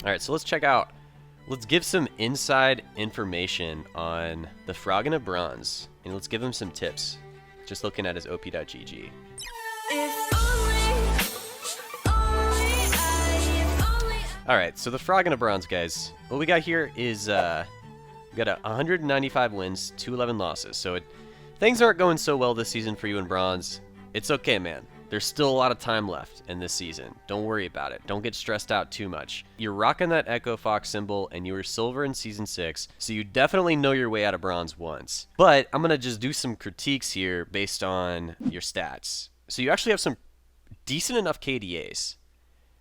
All right, so let's check out. Let's give some inside information on the Froggen of Bronze, and let's give him some tips. Just looking at his op.gg. All right, so the Froggen of Bronze, guys. What we got here is we got 195 wins, 211 losses. So things aren't going so well this season for you in Bronze. It's okay, man. There's still a lot of time left in this season. Don't worry about it. Don't get stressed out too much. You're rocking that Echo Fox symbol, and you were silver in Season 6, so you definitely know your way out of Bronze once. But I'm going to just do some critiques here based on your stats. So you actually have some decent enough KDAs.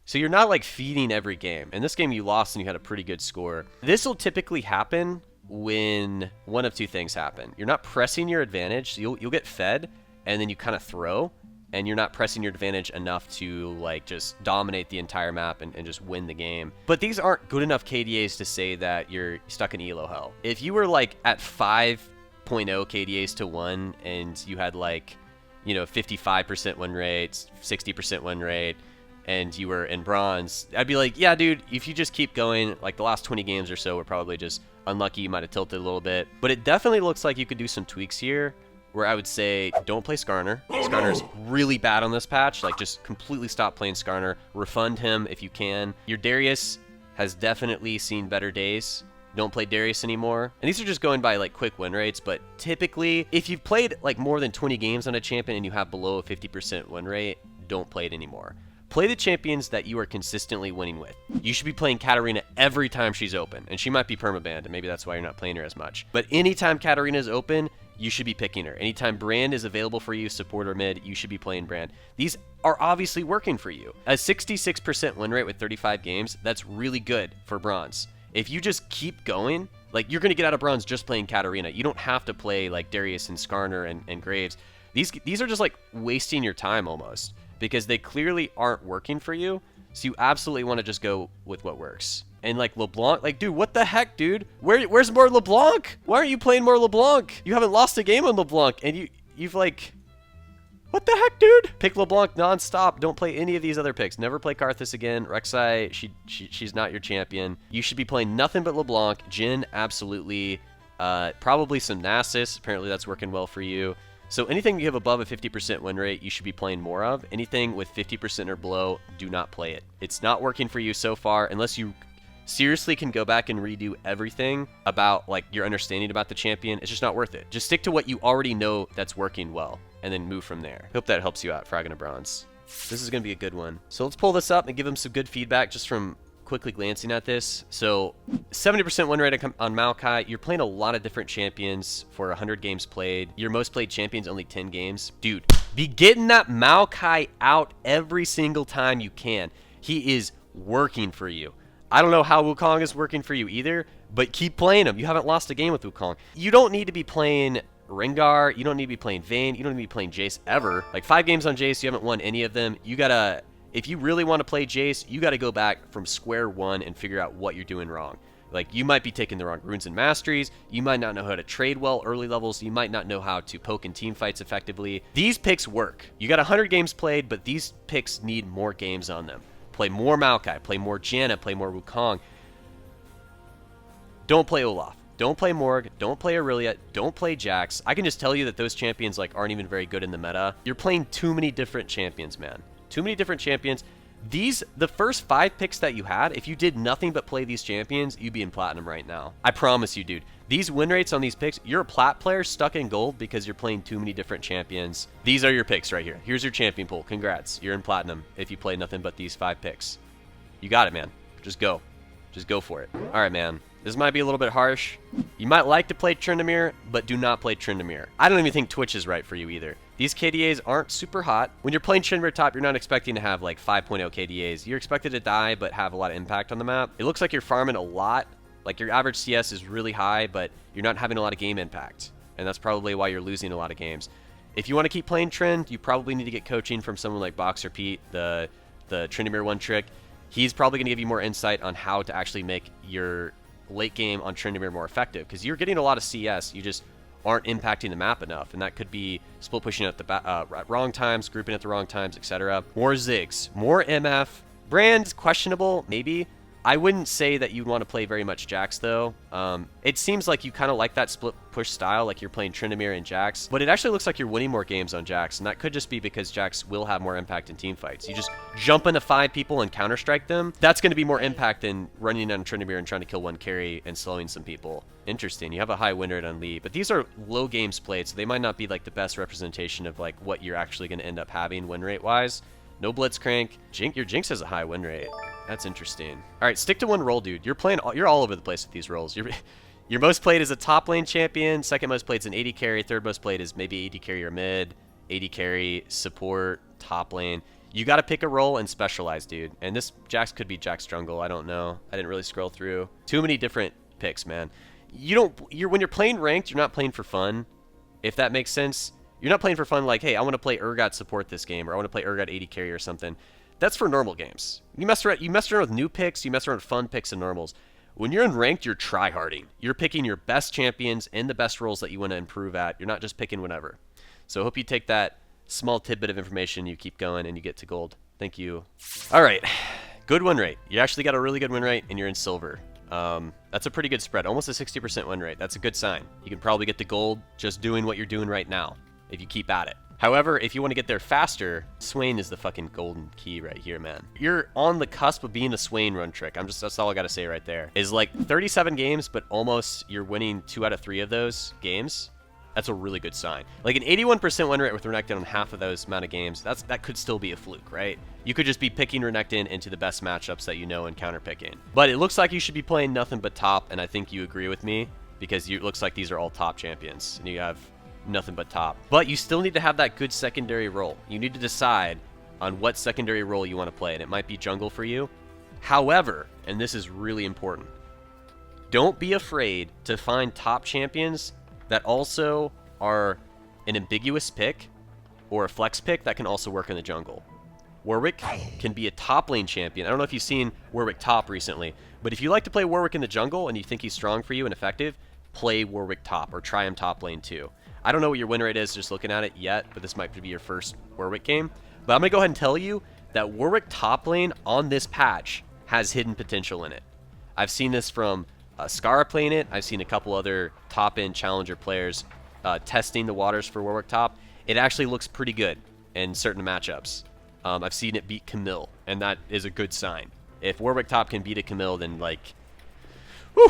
So you're not like feeding every game. In this game you lost and you had a pretty good score. This will typically happen when one of two things happen. You're not pressing your advantage, so you'll get fed, and then you kind of throw, and you're not pressing your advantage enough to like just dominate the entire map and just win the game. But these aren't good enough KDAs to say that you're stuck in elo hell. If you were like at 5.0 KDAs to 1 and you had like, you know, 55% win rate, 60% win rate, and you were in Bronze, I'd be like, yeah, dude, if you just keep going, like the last 20 games or so were probably just unlucky. You might have tilted a little bit. But it definitely looks like you could do some tweaks here, where I would say don't play Skarner. Skarner's really bad on this patch. Like, just completely stop playing Skarner. Refund him if you can. Your Darius has definitely seen better days. Don't play Darius anymore. And these are just going by like quick win rates, but typically if you've played like more than 20 games on a champion and you have below a 50% win rate, don't play it anymore. Play the champions that you are consistently winning with. You should be playing Katarina every time she's open, and she might be permabanned, and maybe that's why you're not playing her as much. But anytime Katarina is open, you should be picking her. Anytime Brand is available for you, support or mid, you should be playing Brand. These are obviously working for you. A 66% win rate with 35 games, that's really good for Bronze. If you just keep going, like, you're going to get out of Bronze just playing Katarina. You don't have to play like Darius and Skarner and Graves. These are just like wasting your time almost, because they clearly aren't working for you. So you absolutely want to just go with what works. And like LeBlanc, like, dude, what the heck, dude? Where's more LeBlanc? Why aren't you playing more LeBlanc? You haven't lost a game on LeBlanc, and you've like, what the heck, dude? Pick LeBlanc nonstop. Don't play any of these other picks. Never play Karthus again. Rek'Sai, she's not your champion. You should be playing nothing but LeBlanc. Jhin, absolutely. Probably some Nasus. Apparently that's working well for you. So anything you have above a 50% win rate, you should be playing more of. Anything with 50% or below, do not play it. It's not working for you so far, unless you seriously can go back and redo everything about like your understanding about the champion. It's just not worth it. Just stick to what you already know that's working well, and then move from there. Hope that helps you out, Froggen of Bronze. This is going to be a good one. So let's pull this up and give him some good feedback just from quickly glancing at this. So 70% win rate on Maokai. You're playing a lot of different champions for 100 games played. Your most played champion's only 10 games. Dude, be getting that Maokai out every single time you can. He is working for you. I don't know how Wukong is working for you either, but keep playing him. You haven't lost a game with Wukong. You don't need to be playing Rengar. You don't need to be playing Vayne. You don't need to be playing Jace ever. Like 5 games on Jace, you haven't won any of them. You gotta, if you really want to play Jace, you gotta go back from square one and figure out what you're doing wrong. Like, you might be taking the wrong runes and masteries. You might not know how to trade well early levels. You might not know how to poke in team fights effectively. These picks work. You got 100 games played, but these picks need more games on them. Play more Maokai, play more Janna, play more Wukong. Don't play Olaf. Don't play Morg. Don't play Aurelia. Don't play Jax. I can just tell you that those champions like aren't even very good in the meta. You're playing too many different champions, man. Too many different champions. The first 5 picks that you had, if you did nothing but play these champions, you'd be in platinum right now. I promise you, dude. These win rates on these picks, you're a plat player stuck in gold because you're playing too many different champions. These are your picks right here. Here's your champion pool. Congrats. You're in platinum if you play nothing but these 5 picks. You got it, man. Just go. Just go for it. All right, man. This might be a little bit harsh. You might like to play Tryndamere, but do not play Tryndamere. I don't even think Twitch is right for you either. These KDAs aren't super hot. When you're playing Tryndamere top, you're not expecting to have like 5.0 KDAs. You're expected to die, but have a lot of impact on the map. It looks like you're farming a lot. Like, your average CS is really high, but you're not having a lot of game impact. And that's probably why you're losing a lot of games. If you want to keep playing Trynd, you probably need to get coaching from someone like Boxer Pete, the Tryndamere one trick. He's probably going to give you more insight on how to actually make your late game on Tryndamere more effective, because you're getting a lot of CS, you just aren't impacting the map enough, and that could be split pushing at the wrong times, grouping at the wrong times, etc. More Ziggs, more MF. Brand, questionable, maybe. I wouldn't say that you'd want to play very much Jax, though. It seems like you kind of like that split push style, like you're playing Tryndamere and Jax, but it actually looks like you're winning more games on Jax, and that could just be because Jax will have more impact in team fights. You just jump into 5 people and counter-strike them. That's going to be more impact than running on Tryndamere and trying to kill one carry and slowing some people. Interesting. You have a high win rate on Lee, but these are low games played, so they might not be like the best representation of like what you're actually going to end up having win rate-wise. No Blitzcrank. Your Jinx has a high win rate. That's interesting. All right, stick to one role, dude. You're all over the place with these roles. Your most played is a top lane champion. Second most played is an AD carry. Third most played is maybe AD carry or mid. AD carry, support, top lane. You got to pick a role and specialize, dude. And this Jax could be Jax jungle. I don't know. I didn't really scroll through. Too many different picks, man. When you're playing ranked, you're not playing for fun. If that makes sense. You're not playing for fun like, hey, I want to play Urgot support this game, or I want to play Urgot AD carry or something. That's for normal games. You mess around with new picks, you mess around with fun picks and normals. When you're in ranked, you're tryharding. You're picking your best champions and the best roles that you want to improve at. You're not just picking whatever. So I hope you take that small tidbit of information, you keep going, and you get to gold. Thank you. All right, good win rate. You actually got a really good win rate, and you're in silver. That's a pretty good spread, almost a 60% win rate. That's a good sign. You can probably get to gold just doing what you're doing right now, if you keep at it. However, if you want to get there faster, Swain is the fucking golden key right here, man. You're on the cusp of being a Swain run trick. That's all I got to say right there. Is like 37 games, but almost you're winning 2 out of 3 of those games. That's a really good sign. Like an 81% win rate with Renekton on half of those amount of games, that could still be a fluke, right? You could just be picking Renekton into the best matchups that you know and counter picking. But it looks like you should be playing nothing but top, and I think you agree with me because it looks like these are all top champions, and you have nothing but top. But you still need to have that good secondary role. You need to decide on what secondary role you want to play, and it might be jungle for you. However, and this is really important, don't be afraid to find top champions that also are an ambiguous pick or a flex pick that can also work in the jungle. Warwick can be a top lane champion. I don't know if you've seen Warwick top recently, but if you like to play Warwick in the jungle and you think he's strong for you and effective, play Warwick top or try him top lane too. I don't know what your win rate is just looking at it yet, but this might be your first Warwick game. But I'm going to go ahead and tell you that Warwick top lane on this patch has hidden potential in it. I've seen this from Scarra playing it. I've seen a couple other top-end challenger players testing the waters for Warwick top. It actually looks pretty good in certain matchups. I've seen it beat Camille, and that is a good sign. If Warwick top can beat a Camille, then like, whew,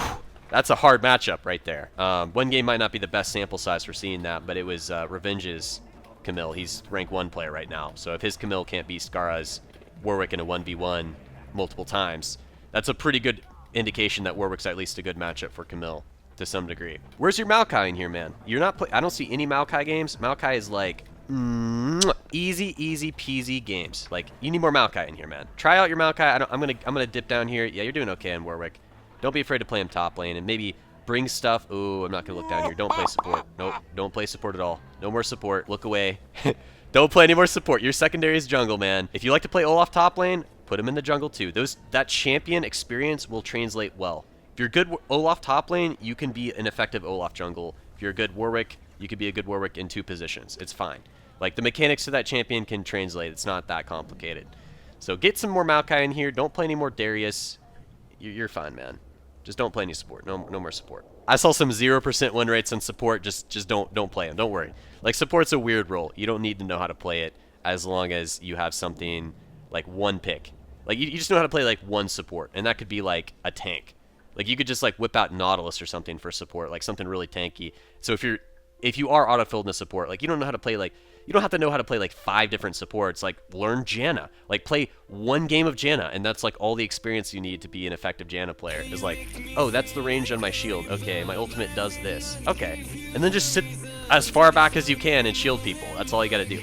that's a hard matchup right there. One game might not be the best sample size for seeing that, but it was Revenge's Camille. He's rank 1 player right now. So if his Camille can't beat Scarra's Warwick in a 1v1 multiple times, that's a pretty good indication that Warwick's at least a good matchup for Camille to some degree. Where's your Maokai in here, man? You're not I don't see any Maokai games. Maokai is like easy peasy games. Like, you need more Maokai in here, man. Try out your Maokai. I'm gonna dip down here. Yeah, you're doing okay in Warwick. Don't be afraid to play him top lane and maybe bring stuff. Ooh, I'm not gonna look down here. Don't play support. Nope, don't play support at all. No more support. Look away. Don't play any more support. Your secondary is jungle, man. If you like to play Olaf top lane, put him in the jungle too. That champion experience will translate well. If you're good Olaf top lane, you can be an effective Olaf jungle. If you're a good Warwick, you could be a good Warwick in 2 positions. It's fine. Like, the mechanics of that champion can translate. It's not that complicated. So get some more Maokai in here. Don't play any more Darius. You're fine, man. Just don't play any support. No more support. I saw some 0% win rates on support. Just don't play them. Don't worry. Like, support's a weird role. You don't need to know how to play it as long as you have something like one pick. Like, you just know how to play like one support, and that could be like a tank. Like, you could just like whip out Nautilus or something for support, like something really tanky. So if you are auto-filled in a support, like, you don't know how to play, like, you don't have to know how to play like 5 different supports. Like, learn Janna. Like, play 1 game of Janna, and that's like all the experience you need to be an effective Janna player. Is like, oh, that's the range on my shield. Okay, my ultimate does this. Okay, and then just sit as far back as you can and shield people. That's all you got to do.